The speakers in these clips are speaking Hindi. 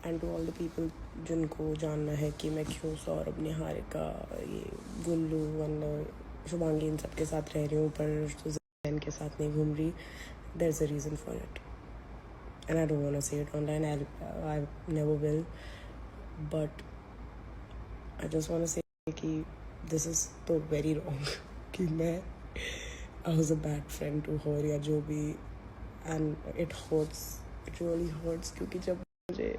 And to all the people जिनको जानना है कि मैं क्यों सौरभ, निहारिका, ये गुल्लू, वंदर, शुभांगी इन सब के साथ रह रही हूँ पर सुजैन के साथ नहीं घूम रही, there is a reason for it and I don't want to say it online, I never will, but I just want to say कि दिस इज़ तो वेरी रॉन्ग कि मैं I was a bad friend to her या जो भी, and it hurts, it really hurts, क्योंकि जब मुझे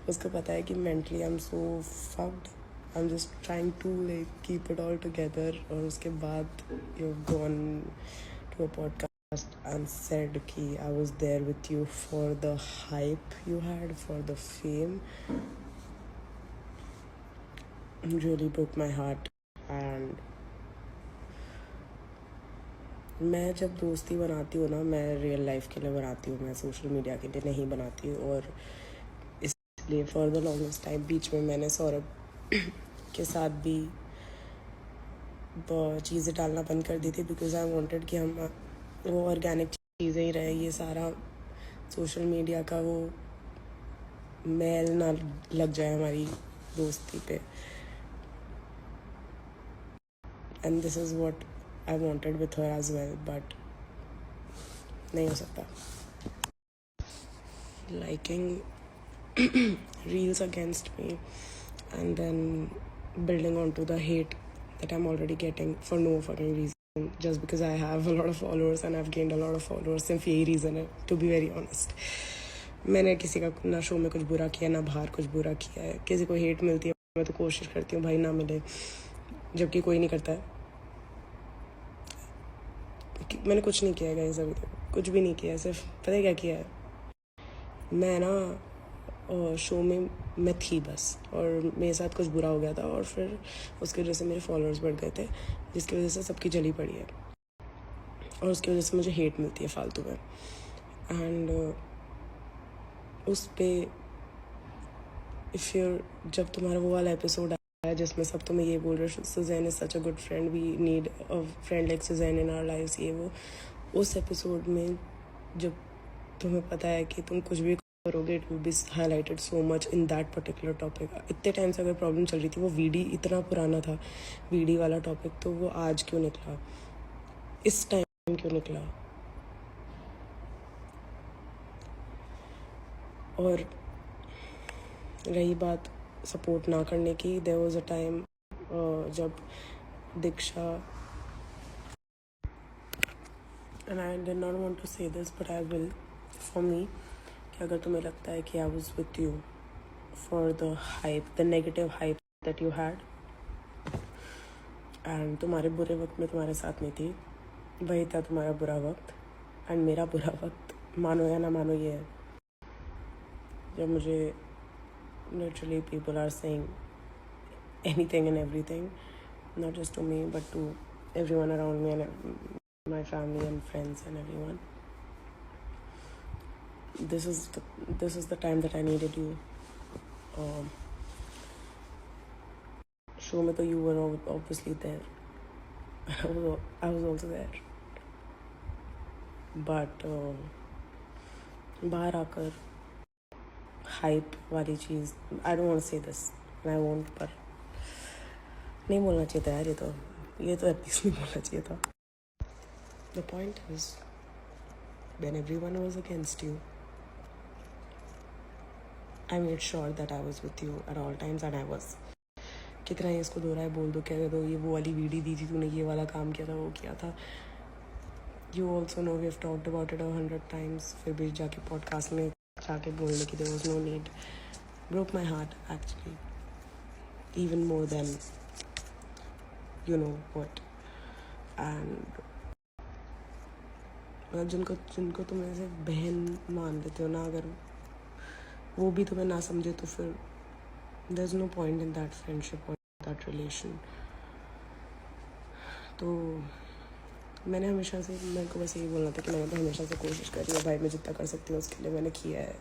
उसको पता है कि mentally I am so fucked, I am just trying to like keep it all together, और उसके बाद you gone to a podcast and said कि I was there with you for the hype you had, for the fame, really broke my heart. And मैं जब दोस्ती बनाती हूँ ना, मैं रियल लाइफ के लिए बनाती हूँ, मैं सोशल मीडिया के लिए नहीं बनाती हूँ. और इसलिए फॉर द लॉन्गेस्ट टाइम बीच में मैंने सौरभ के साथ भी चीज़ें डालना बंद कर दी थी, बिकॉज आई वांटेड कि हम वो ऑर्गेनिक चीज़ें ही रहे, ये सारा सोशल मीडिया का वो मैल ना लग जाए हमारी दोस्ती पे. And this is what I wanted with her as well, but नहीं हो सकता. Liking reels against me and then building onto the hate that I'm already getting for no fucking reason, just because I have a lot of followers and I've gained a lot of followers. सिर्फ यही रीज़न है, to be very honest. मैंने किसी का ना शो में कुछ बुरा किया, ना बाहर कुछ बुरा किया है. किसी को हेट मिलती है, मैं तो कोशिश करती हूँ भाई ना मिले, जबकि कोई नहीं करता है. मैंने कुछ नहीं किया है गाइस, अभी तक कुछ भी नहीं किया है. सिर्फ पता है क्या किया है, मैं ना शो में मैं थी बस, और मेरे साथ कुछ बुरा हो गया था, और फिर उसकी वजह से मेरे फॉलोअर्स बढ़ गए थे, जिसकी वजह से सबकी जली पड़ी है, और उसकी वजह से मुझे हेट मिलती है फालतू में. एंड उस पे जब तुम्हारा वो वाला एपिसोड आया जिसमें सब तुम्हें ये बोल रहे हो Suzanne is such a good friend, we need a friend like Suzanne in our lives, ये वो, उस एपिसोड में जब तुम्हें पता है कि तुम कुछ भी करोगे it will be highlighted so much in that particular topic. इतने टाइम से अगर प्रॉब्लम चल रही थी, वो वीडी इतना पुराना था, वीडी वाला टॉपिक, तो वो आज क्यों निकला, इस टाइम क्यों निकला. और रही बात सपोर्ट ना करने की, देयर वाज अ टाइम जब Diksha, and I did not want to say this but I will, for me, कि अगर तुम्हें लगता है कि I was with you for the hype, the negative hype that you had, and तुम्हारे बुरे वक्त में तुम्हारे साथ नहीं थी, वही था तुम्हारा बुरा वक्त. एंड मेरा बुरा वक्त, मानो या ना मानो, ये है जब मुझे literally people are saying anything and everything, not just to me but to everyone around me and my family and friends and everyone. This is the time that I needed you. Show में तो you were obviously there. I was also there. But बाहर आकर हाइप वाली चीज़, I don't want to say this and I won't, पर नहीं बोलना चाहिए था यार, ये तो एटलीस्ट नहीं बोलना चाहिए था. The point is, when everyone was against you, I made sure that I was with you at all times, and I was. कितना ही इसको दो रहा है, बोल दो, कह दो ये वो वाली वीडियो दी थी तूने, ये वाला काम किया था, वो किया था. You also know we have talked about it 100 times. फिर भी जाके पॉडकास्ट में जाके बोलने की there was no need. Broke my heart actually, even more than you know what. And जिनको तुम ऐसे बहन मान लेते हो ना, अगर वो भी तुम्हें ना समझे तो फिर there's no point in that friendship or that relation. तो मैंने हमेशा से, मेरे को बस यही बोलना था कि मैंने तो हमेशा से कोशिश करी है भाई, मैं जितना कर सकती हूँ उसके लिए मैंने किया है.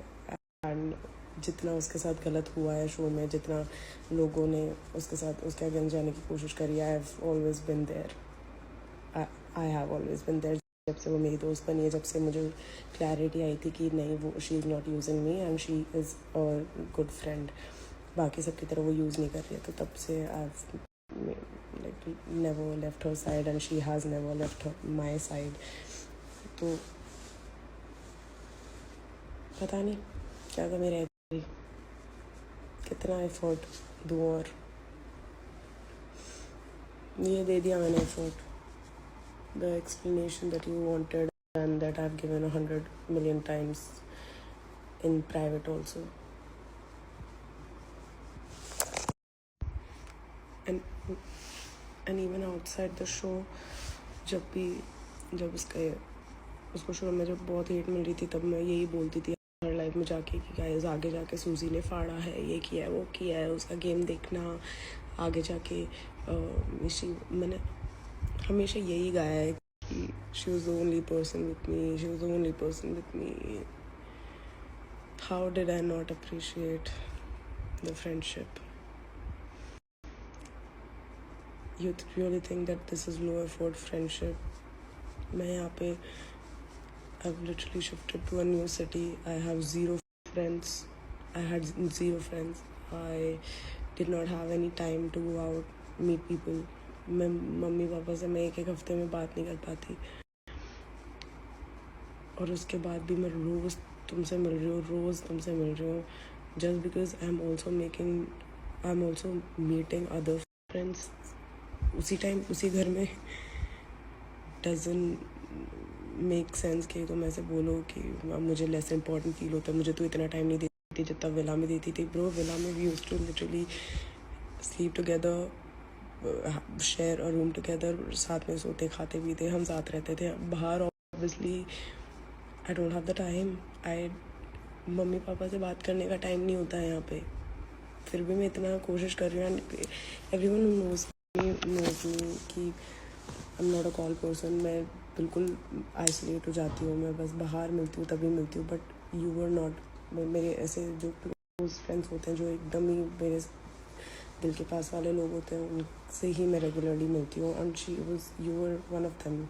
एंड जितना उसके साथ गलत हुआ है शो में, जितना लोगों ने उसके साथ उसके अगेंस्ट जाने की कोशिश करी, I have always been there. जब से वो मेरी दोस्त बनी है, जब से मुझे क्लैरिटी आई थी कि नहीं, वो she is not using me and she is a good friend, बाकी सब की तरह वो यूज़ नहीं कर रही है, तो तब से आई like never left her side and she has never left my side. तो पता नहीं क्या कमी रह गई, कितना एफर्ट दूँ, और ये दे दिया मैंने effort. The explanation that you wanted and that I've given 100 million times in private also. And even outside the show, जब उसको शो में जब बहुत हेट मिल रही थी, तब मैं यही बोलती थी हर लाइफ में जाके कि गाइस आगे जाके सूजी ने फाड़ा है, ये किया है, वो किया है, उसका गेम देखना आगे जाके. मैंने हमेशा यही गाया है कि she was the only person with me, she was the only person with me. How did I not appreciate the friendship? You really think that this is low effort friendship? मैं यहाँ पे I've literally shifted to a new city. I have zero friends. I had zero friends. I did not have any time to go out, meet people. मैं मम्मी पापा से मैं एक हफ्ते में बात नहीं कर पाती, और उसके बाद भी मैं रोज़ तुमसे मिल रही हूँ just because I'm also meeting other friends उसी टाइम उसी घर में. doesn't make sense कि तुम ऐसे बोलो कि मुझे लेस इम्पॉर्टेंट फील होता है, मुझे तो इतना टाइम नहीं देती थी जितना विला में देती थी. ब्रो, विला में we used to literally sleep together, share a room together, साथ में सोते खाते पीते हम साथ रहते थे. बाहर obviously I don't have the time. Mummy papa से बात करने का टाइम नहीं होता है यहाँ पे, फिर भी मैं इतना कोशिश कर रही हूँ. एवरीवन नोज मी कि I am not a call person. मैं बिल्कुल आइसोलेट हो जाती हूँ, मैं बस बाहर मिलती हूँ तभी मिलती हूँ. But you were not. मेरे ऐसे जो क्लोज फ्रेंड्स होते हैं, जो एकदम ही मेरे दिल के पास वाले लोग होते हैं, उनसे ही मैं रेगुलरली मिलती हूँ. And you were one of them.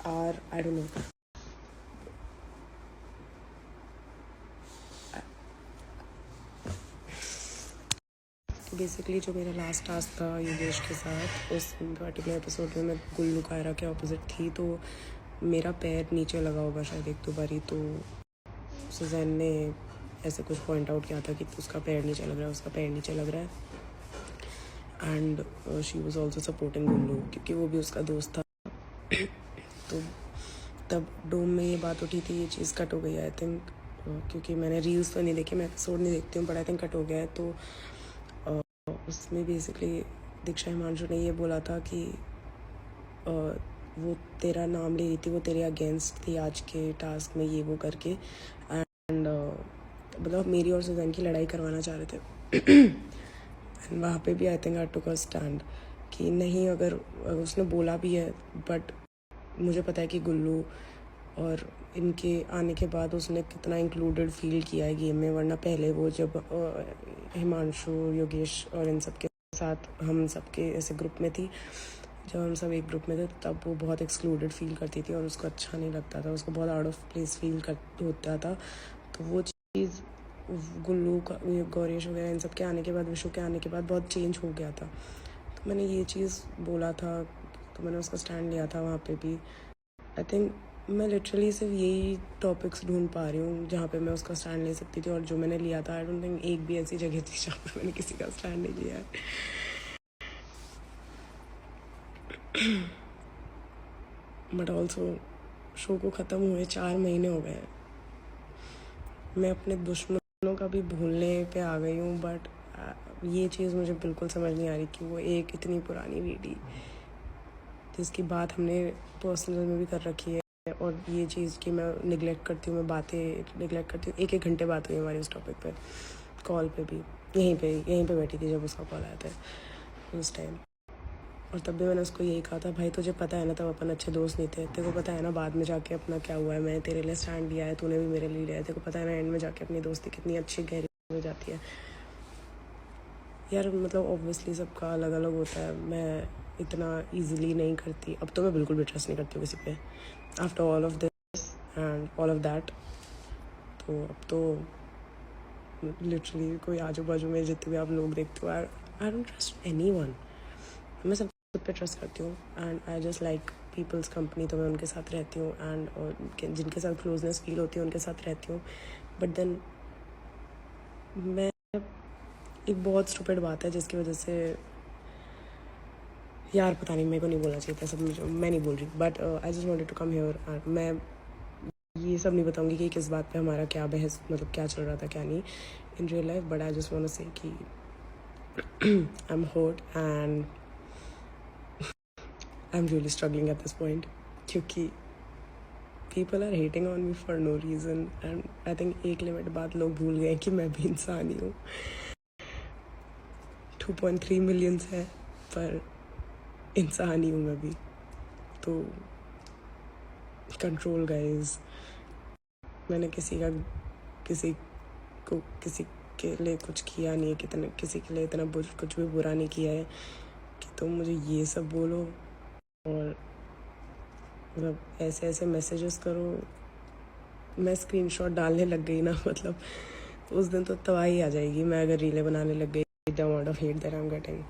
Are I don't know. Basically जो मेरा लास्ट टास्क था योगेश के साथ, उस पर्टिकुलर एपिसोड में मैं गुल्लू कायरा के ऑपोजिट थी, तो मेरा पैर नीचे लगा होगा शायद 1-2 बारी. तो सुजैन ने ऐसे कुछ पॉइंट आउट किया था कि उसका पैर नीचे लग रहा है. And she was also supporting Gullu, क्योंकि वो भी उसका दोस्त था. तो तब डोम में ये बात उठी थी, ये चीज़ कट हो गई आई थिंक, क्योंकि मैंने रील्स तो नहीं देखी, मैं एपिसोड नहीं देखती हूँ, बट आई थिंक कट हो गया है. तो उसमें बेसिकली दीक्षा हिमांशु ने ये बोला था कि वो तेरा नाम ले रही थी, वो तेरे अगेंस्ट थी आज के टास्क में, ये वो करके. एंड मतलब मेरी और सुजैन की लड़ाई करवाना चाह रहे थे. एंड वहाँ पे भी I think I took a stand कि नहीं, अगर उसने बोला भी है, बट मुझे पता है कि गुल्लू और इनके आने के बाद उसने कितना इंक्लूडेड फील किया है गेम में. वरना पहले वो जब हिमांशु, योगेश और इन सब के साथ हम सबके ऐसे ग्रुप में थी, जब हम सब एक ग्रुप में थे, तब वो बहुत एक्सक्लूडेड फील करती थी और उसको अच्छा नहीं लगता था, उसको बहुत आउट ऑफ प्लेस फील होता था. तो वो चीज़ गुल्लू का, गौरेश वगैरह इन सब के आने के बाद, विशु के आने के बाद बहुत चेंज हो गया था. तो मैंने ये चीज़ बोला था, तो मैंने उसका स्टैंड लिया था वहाँ पे भी. आई थिंक मैं लिटरली सिर्फ यही टॉपिक्स ढूंढ पा रही हूँ जहाँ पे मैं उसका स्टैंड ले सकती थी, और जो मैंने लिया था आई डोंट थिंक एक भी ऐसी जगह थी जहाँ पे मैंने किसी का स्टैंड नहीं लिया है. बट ऑल्सो शो को ख़त्म हुए 4 महीने हो गए हैं. मैं अपने दुश्मनों का भी भूलने पे आ गई हूँ, बट ये चीज़ मुझे बिल्कुल समझ नहीं आ रही कि वो एक इतनी पुरानी वीडियो जिसकी बात हमने पर्सनल में भी कर रखी है, और ये चीज़ कि मैं निगलेक्ट करती हूँ, मैं बातें निगलेक्ट करती हूँ. 1-1 घंटे बात हुई हमारी उस टॉपिक पे, कॉल पे भी, यहीं पे बैठी थी जब उसका कॉल आया था उस टाइम. और तब भी मैंने उसको यही कहा था, भाई तुझे पता है ना, तब अपन अच्छे दोस्त नहीं थे, तेरे को पता है ना बाद में जाके अपना क्या हुआ है. मैंने तेरे लिए स्टैंड लिया है, तूने भी मेरे लिए लिया है, तेरे को पता है ना एंड में जाके अपनी दोस्ती कितनी अच्छी गहरी हो जाती है. यार मतलब ऑब्वियसली सबका अलग अलग होता है. मैं इतना ईजिली नहीं करती। अब तो मैं बिल्कुल भी ट्रस्ट नहीं करती हूँ किसी पे after all of this and all of that. तो अब तो लिटरली कोई आजू बाजू में जितने भी आप लोग देखते हो, आई डोंट ट्रस्ट एनीवन। मैं सब खुद पे ट्रस्ट करती हूँ and I just like people's company, तो मैं उनके साथ रहती हूँ एंड जिनके साथ क्लोजनेस फील होती है उनके साथ रहती हूँ। बट देन मैं एक बहुत स्टूपिड बात है जिसकी वजह से, यार पता नहीं, मेरे को नहीं बोलना चाहिए था सब, मैं नहीं बोल रही, but I just wanted to come here. मैं ये सब नहीं बताऊंगी कि किस बात पे हमारा क्या बहस, मतलब क्या चल रहा था क्या नहीं in real life, but I just want to say कि I am hurt and I am really struggling at this point, क्योंकि people are hating on me for no reason and I think एक लिमिट बाद लोग भूल गए कि मैं भी इंसान ही हूँ। 2.3 मिलियंस है पर इंसान ही हूँ मैं भी। तो कंट्रोल गाइज। मैंने किसी के लिए कुछ किया नहीं है, किसी के लिए इतना कुछ भी बुरा नहीं किया है कि तुम मुझे ये सब बोलो और मतलब ऐसे मैसेजेस करो। मैं स्क्रीनशॉट डालने लग गई ना, मतलब उस दिन तो तबाही आ जाएगी मैं अगर रीलें बनाने लग गई। The amount of hate that I am getting,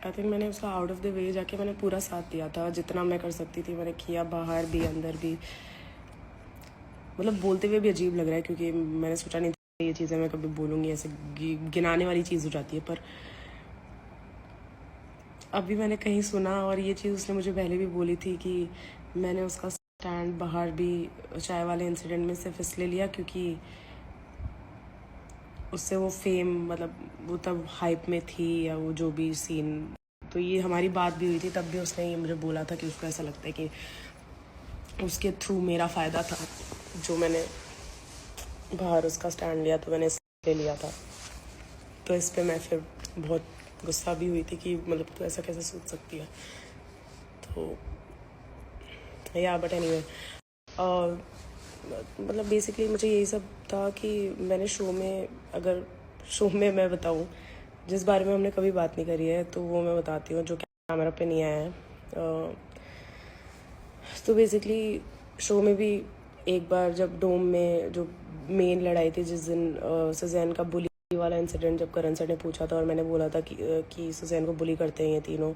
I think मैंने उसका आउट ऑफ द वे जाके मैंने पूरा साथ दिया था, जितना मैं कर सकती थी मैंने किया, बाहर भी अंदर भी। मतलब बोलते हुए भी अजीब लग रहा है क्योंकि मैंने सोचा नहीं था ये चीज़ें मैं कभी बोलूँगी, ऐसे गिनाने वाली चीज़ हो जाती है। पर अभी मैंने कहीं सुना और ये चीज़ उसने मुझे पहले भी बोली थी कि मैंने उसका स्टैंड बाहर भी चाय वाले इंसिडेंट में सिर्फ इसलिए लिया क्योंकि उससे वो फेम, मतलब वो तब हाइप में थी या वो जो भी सीन। तो ये हमारी बात भी हुई थी, तब भी उसने ये मुझे बोला था कि उसको ऐसा लगता है कि उसके थ्रू मेरा फ़ायदा था जो मैंने बाहर उसका स्टैंड लिया, तो मैंने इसलिए लिया था। तो इस पर मैं फिर बहुत गुस्सा भी हुई थी कि मतलब तू ऐसा कैसे सोच सकती है। तो या बट एनीवे, मतलब बेसिकली मुझे यही सब था कि मैंने शो में मैं बताऊँ जिस बारे में हमने कभी बात नहीं करी है, तो वो मैं बताती हूँ जो कैमरा पे नहीं आया है। तो बेसिकली शो में भी एक बार जब डोम में जो मेन लड़ाई थी, जिस दिन सुजैन का बुली वाला इंसिडेंट जब करण सर ने पूछा था और मैंने बोला था कि सुजैन को बुली करते हैं ये तीनों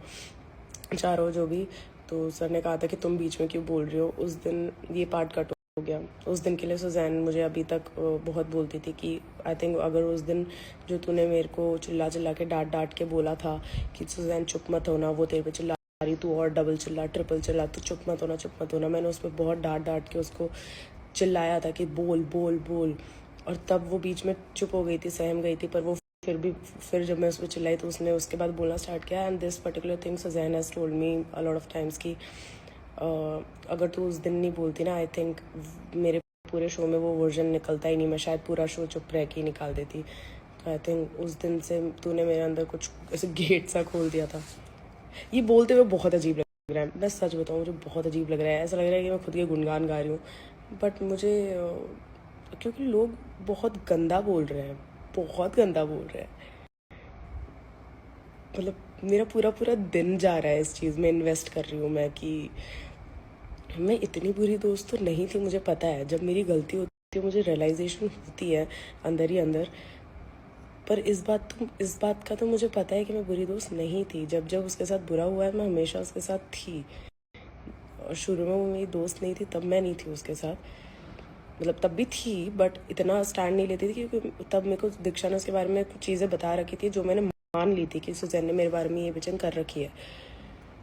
चारों जो भी, तो सर ने कहा था कि तुम बीच में क्यों बोल रही हो। उस दिन ये पार्ट कट हो गया। उस दिन के लिए सुजैन मुझे अभी तक बहुत बोलती थी कि आई थिंक अगर उस दिन जो तूने मेरे को चिल्ला के डांट के बोला था कि सुजैन चुप मत होना, वो तेरे पे चिल्ला रही, तू और डबल चिल्ला ट्रिपल चिल्ला, तो चुप मत होना। मैंने उस पर बहुत डांट के उसको चिल्लाया था कि बोल बोल बोल, और तब वो बीच में चुप हो गई थी, सहम गई थी। पर वो फिर जब मैं उस पर चिल्लाई तो उसने उसके बाद बोलना स्टार्ट किया। And this particular thing Suzanne has told me a lot of times कि अगर तू उस दिन नहीं बोलती ना, आई थिंक मेरे पूरे शो में वो वर्जन निकलता ही नहीं, मैं शायद पूरा शो चुप रह के ही निकाल देती। तो आई थिंक उस दिन से तूने मेरे अंदर कुछ ऐसे गेट सा खोल दिया था। ये बोलते हुए बहुत अजीब लग रहा है, मैं सच बताऊँ, मुझे बहुत अजीब लग रहा है। ऐसा लग रहा है कि मैं खुद के गुणगान गा रही हूँ, बट मुझे क्योंकि लोग बहुत गंदा बोल रहे हैं, बहुत गंदा बोल रहे हैं। मतलब मेरा पूरा दिन जा रहा है इस चीज़ में, इन्वेस्ट कर रही हूँ मैं कि मैं इतनी बुरी दोस्त तो नहीं थी। मुझे पता है जब मेरी गलती होती है मुझे रियलाइजेशन होती है अंदर ही अंदर, पर इस बात का तो मुझे पता है कि मैं बुरी दोस्त नहीं थी। जब उसके साथ बुरा हुआ है मैं हमेशा उसके साथ थी, और शुरू में वो मेरी दोस्त नहीं थी तब मैं नहीं थी उसके साथ, मतलब तब भी थी बट इतना स्टैंड नहीं लेती थी क्योंकि तब मेरे को दीक्षा ने उसके बारे में कुछ चीज़ें बता रखी थी जो मैंने मान ली थी कि सुजैन ने मेरे बारे में ये वचन कर रखी है।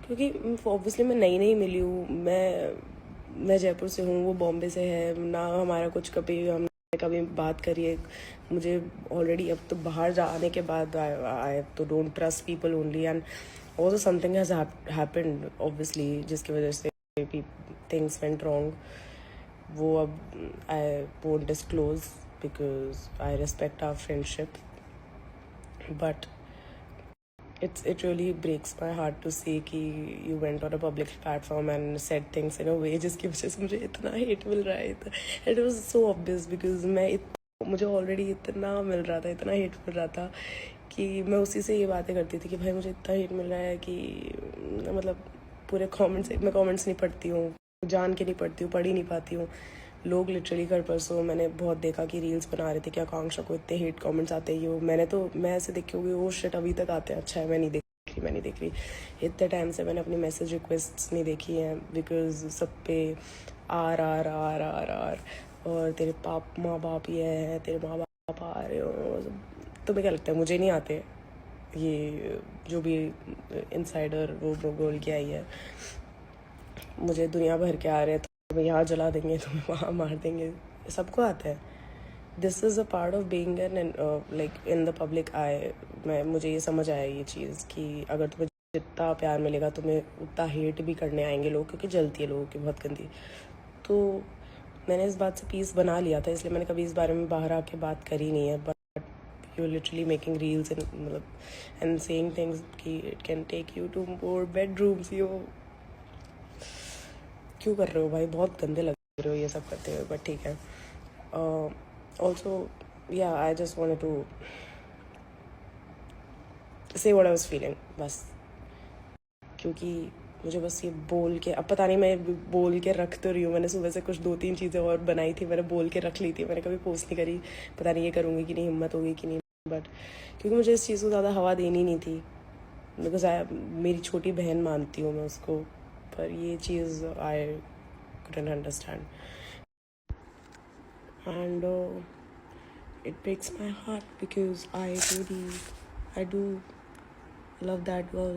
क्योंकि ऑब्वियसली मैं नई मिली हूँ, मैं जयपुर से हूँ, वो बॉम्बे से है ना, हमारा कुछ कभी बात करी है। मुझे ऑलरेडी अब तो बाहर जाने के बाद आई तो don't trust people only, and also something has happened obviously जिसकी वजह से थिंग्स वेंट रॉन्ग। वो अब I won't disclose because I respect our friendship, but it really breaks my heart to see कि you went on a public platform and said things in a way जिसकी वजह से मुझे इतना hate मिल रहा है। It was so obvious because मुझे already इतना मिल रहा था, इतना hate मिल रहा था कि मैं उसी से ये बातें करती थी कि भाई मुझे इतना हेट मिल रहा है कि मतलब पूरे कमेंट्स, मैं कमेंट्स नहीं पढ़ती हूँ, जान के नहीं पढ़ती हूँ, पढ़ ही नहीं पाती हूँ। लोग लिटरली कल परसों मैंने बहुत देखा कि रील्स बना रहे थे कि आकांक्षा को इतने हेट कमेंट्स आते हैं। मैं ऐसे देखी होगी वो शिट अभी तक आते हैं। अच्छा है, मैं नहीं देख रही इतने टाइम से। मैंने अपनी मैसेज रिक्वेस्ट्स नहीं देखी हैं बिकॉज सब पे आर आर आर आर आर और तेरे माँ बाप ये है, तेरे माँ बाप आ रहे हो। तुम्हें क्या लगता है मुझे नहीं आते? ये जो भी इनसाइडर वो बोल के आई है, मुझे दुनिया भर के आ रहे हैं, तुम्हें यहाँ जला देंगे, तुम्हें वहाँ मार देंगे, सबको आता है। This is a part of being an like in the public eye. मुझे ये समझ आया ये चीज़ कि अगर तुम्हें जितना प्यार मिलेगा तुम्हें उतना हेट भी करने आएंगे लोग, क्योंकि जलती है लोगों की बहुत गंदी। तो मैंने इस बात से पीस बना लिया था, इसलिए मैंने कभी इस बारे में बाहर आके बात करी नहीं है। But you literally making reels and saying things कि it can take you to more bedrooms. You क्यों कर रहे हो भाई? बहुत गंदे लग रहे हो ये सब करते हुए, बट ठीक है। ऑल्सो या आई जस्ट वांटेड टू से व्हाट आई वाज फीलिंग बस, क्योंकि मुझे बस ये बोल के, अब पता नहीं मैं बोल के रख तो रही हूँ। मैंने सुबह से कुछ 2-3 चीज़ें और बनाई थी, मैंने बोल के रख ली थी, मैंने कभी पोस्ट नहीं करी। पता नहीं ये करूँगी कि नहीं, हिम्मत होगी कि नहीं, बट क्योंकि मुझे इस चीज़ को ज़्यादा हवा देनी नहीं थी। बिकॉज मेरी छोटी बहन मानती हूँ मैं उसको, पर ये चीज़ आई couldn't understand and it breaks my heart because I do love that girl।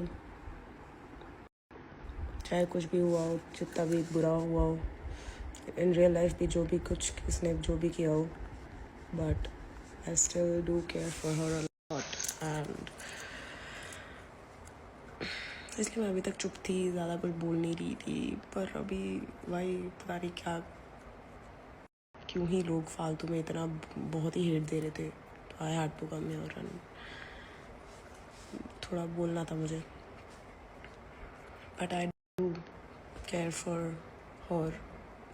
चाहे कुछ भी हुआ हो, जितना भी बुरा हुआ हो इन रियल लाइफ भी, जो भी कुछ किसने जो भी किया हो, but I still do care for her a lot. And इसलिए मैं अभी तक चुप थी, ज़्यादा कुछ बोल नहीं रही थी। पर अभी भाई पता नहीं क्या, क्यों ही लोग फालतू में इतना बहुत ही हेट दे रहे थे। I had to come here and थोड़ा बोलना था मुझे। But I do care for her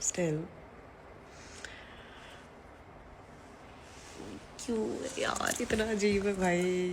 still. क्यों यार इतना अजीब है भाई।